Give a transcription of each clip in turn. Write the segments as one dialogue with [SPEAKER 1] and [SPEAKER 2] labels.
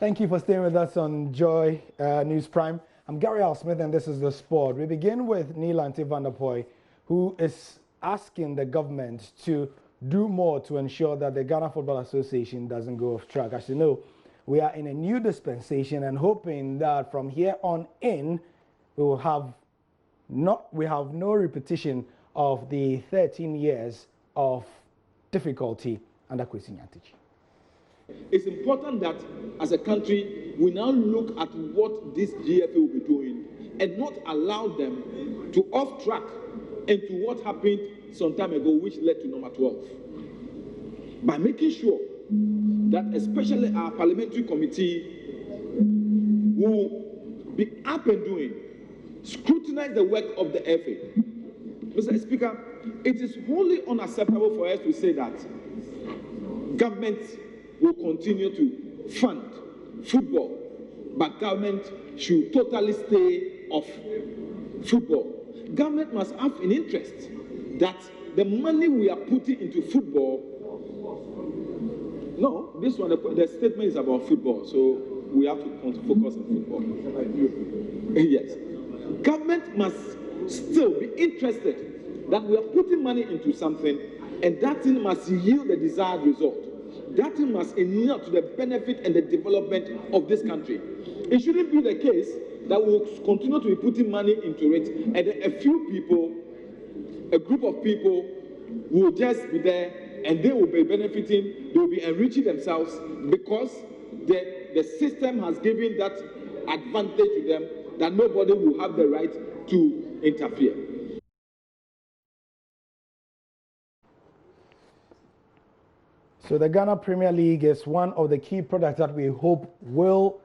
[SPEAKER 1] Thank you for staying with us on Joy News Prime. I'm Gary Al Smith, and this is The Sport. We begin with Neelanti van der Poy, who is asking the government to do more to ensure that the Ghana Football Association doesn't go off track. As you know, we are in a new dispensation and hoping that from here on in, we have no repetition of the 13 years of difficulty under Kwesi Nyantakyi.
[SPEAKER 2] It's important that as a country, we now look at what this GFA will be doing and not allow them to off track into what happened some time ago, which led to number 12. By making sure that especially our parliamentary committee will be up and doing, scrutinize the work of the FA. Mr. Speaker, it is wholly unacceptable for us to say that government will continue to fund football, but government should totally stay off football. Government must have an interest that the money we are putting into football, no, this one, the statement is about football, so we have to focus on football. Yes. Government must still be interested that we are putting money into something and that thing must yield the desired result. That thing must inure to the benefit and the development of this country. It shouldn't be the case that we'll continue to be putting money into it and a few people, a group of people will just be there and they will be benefiting, they will be enriching themselves because the system has given that advantage to them that nobody will have the right to interfere.
[SPEAKER 1] So the Ghana Premier League is one of the key products that we hope will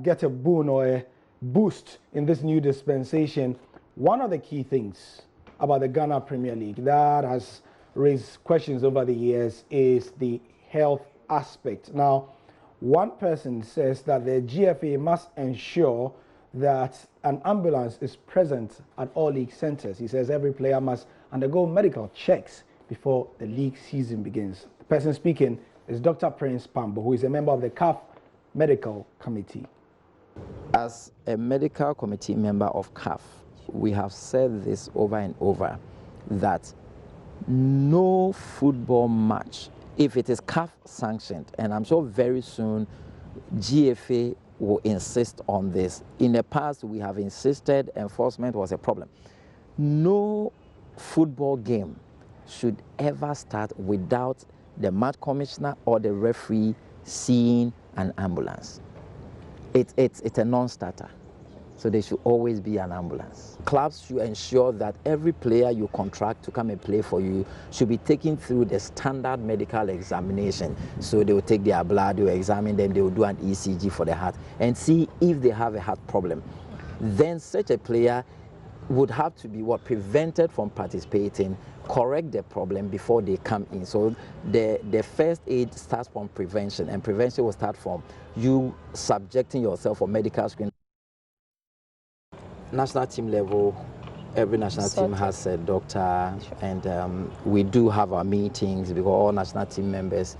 [SPEAKER 1] get a boon or a boost in this new dispensation. One of the key things about the Ghana Premier League that has raised questions over the years is the health aspect. Now, one person says that the GFA must ensure that an ambulance is present at all league centers. He says every player must undergo medical checks before the league season begins. The person speaking is Dr. Prince Pambo, who is a member of the CAF Medical Committee.
[SPEAKER 3] As a medical committee member of CAF, we have said this over and over, that no football match, if it is CAF sanctioned, and I'm sure very soon GFA will insist on this. In the past, we have insisted enforcement was a problem. No football game should ever start without the match commissioner or the referee seeing an ambulance. It's a non-starter, so there should always be an ambulance. Clubs should ensure that every player you contract to come and play for you should be taken through the standard medical examination. So they will take their blood, they will examine them, they will do an ECG for the heart and see if they have a heart problem. Then such a player would have to be prevented from participating, correct the problem before they come in. So the first aid starts from prevention, and prevention will start from you subjecting yourself for medical screening. National team level, every national team has a doctor, and we do have our meetings because all national team members,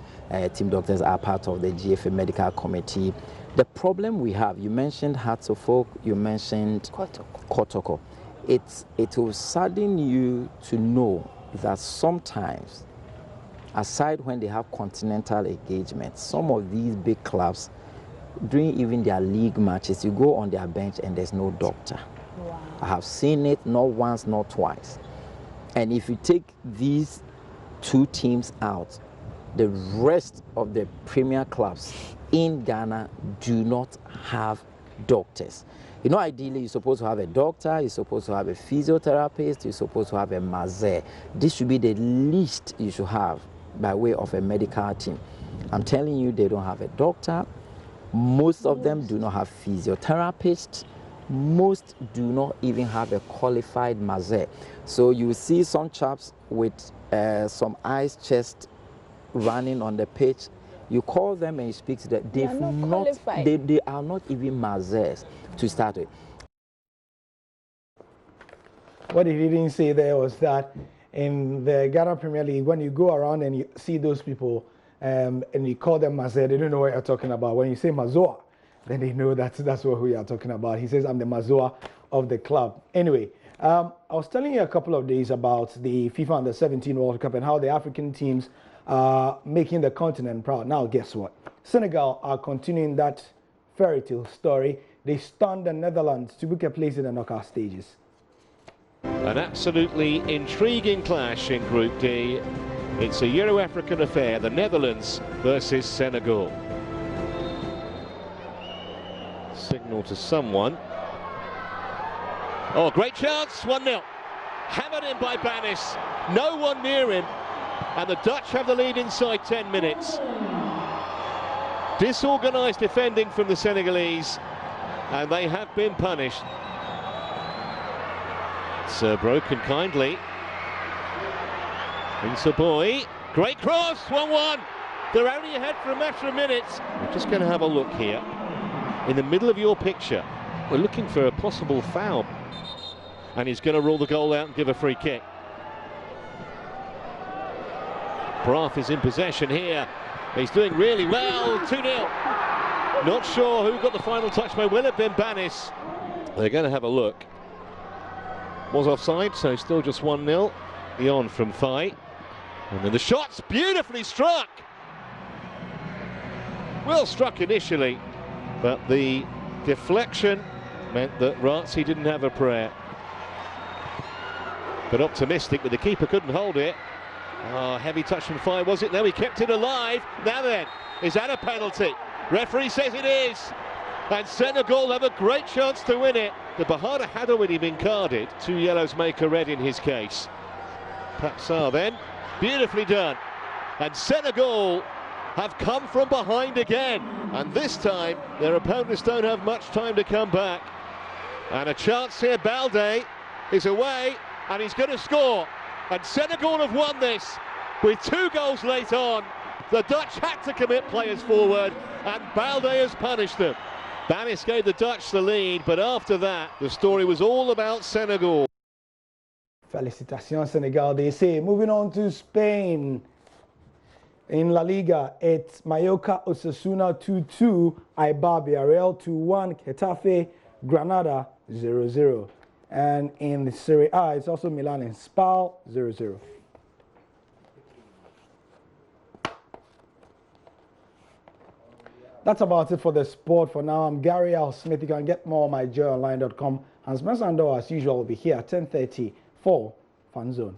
[SPEAKER 3] team doctors are part of the GFA Medical Committee. The problem we have, you mentioned Hartlepool, you mentioned Kotoko. It will sadden you to know that sometimes, aside when they have continental engagements, some of these big clubs, during even their league matches, you go on their bench and there's no doctor.
[SPEAKER 4] Wow.
[SPEAKER 3] I have seen it not once, not twice. And if you take these two teams out, the rest of the premier clubs in Ghana do not have doctors. You know, ideally, you're supposed to have a doctor, you're supposed to have a physiotherapist, you're supposed to have a masseur. This should be the least you should have by way of a medical team. I'm telling you, they don't have a doctor. Most of them do not have physiotherapists. Most do not even have a qualified masseur. So you see some chaps with some ice chest running on the pitch. You call them and you speak to them. They are not even masseurs to start with.
[SPEAKER 1] What he didn't say there was that in the Ghana Premier League, when you go around and you see those people, and you call them Mazé, they don't know what you're talking about. When you say Mazoa, then they know that's what we are talking about. He says, I'm the Mazoa of the club. Anyway, I was telling you a couple of days about the FIFA Under-17 World Cup and how the African teams are making the continent proud. Now, guess what? Senegal are continuing that fairy tale story. They stunned the Netherlands to book a place in the knockout stages.
[SPEAKER 4] An absolutely intriguing clash in Group D. It's a Euro-African affair, the Netherlands versus Senegal. Signal to someone. Oh, great chance, 1-0. Hammered in by Banis, no one near him, and the Dutch have the lead inside 10 minutes. Disorganised defending from the Senegalese, and they have been punished. It's broken kindly. Boy, great cross, 1-1. They're only ahead for a matter of minutes. We're just going to have a look here. In the middle of your picture, we're looking for a possible foul. And he's going to rule the goal out and give a free kick. Brath is in possession here. He's doing really well, 2-0. Not sure who got the final touch, but will it have been Banis? They're going to have a look. Was offside, so still just 1-0. Ion from Faye. And then the shot's beautifully struck. Well struck initially, but the deflection meant that Ratzi didn't have a prayer. But optimistic, but the keeper couldn't hold it. Oh, heavy touch from Faye, was it? No, he kept it alive. Now then, is that a penalty? Referee says it is. And Senegal have a great chance to win it. The Bahada had already been carded. 2 yellows make a red in his case. Papsar then, beautifully done. And Senegal have come from behind again. And this time, their opponents don't have much time to come back. And a chance here, Balde is away, and he's going to score. And Senegal have won this with 2 goals late on. The Dutch had to commit players forward, and Balde has punished them. Banis gave the Dutch the lead, but after that, the story was all about Senegal.
[SPEAKER 1] Felicitations, Senegal, they say. Moving on to Spain. In La Liga, it's Mallorca Osasuna 2-2, Eibar Villarreal 2-1, Getafe Granada 0-0. And in the Serie A, it's also Milan and Spal 0-0. That's about it for the sport for now. I'm Gary L. Smith. You can get more on myjoyonline.com. And Spencer Ando, as usual, will be here at 10:30 for Fan Zone.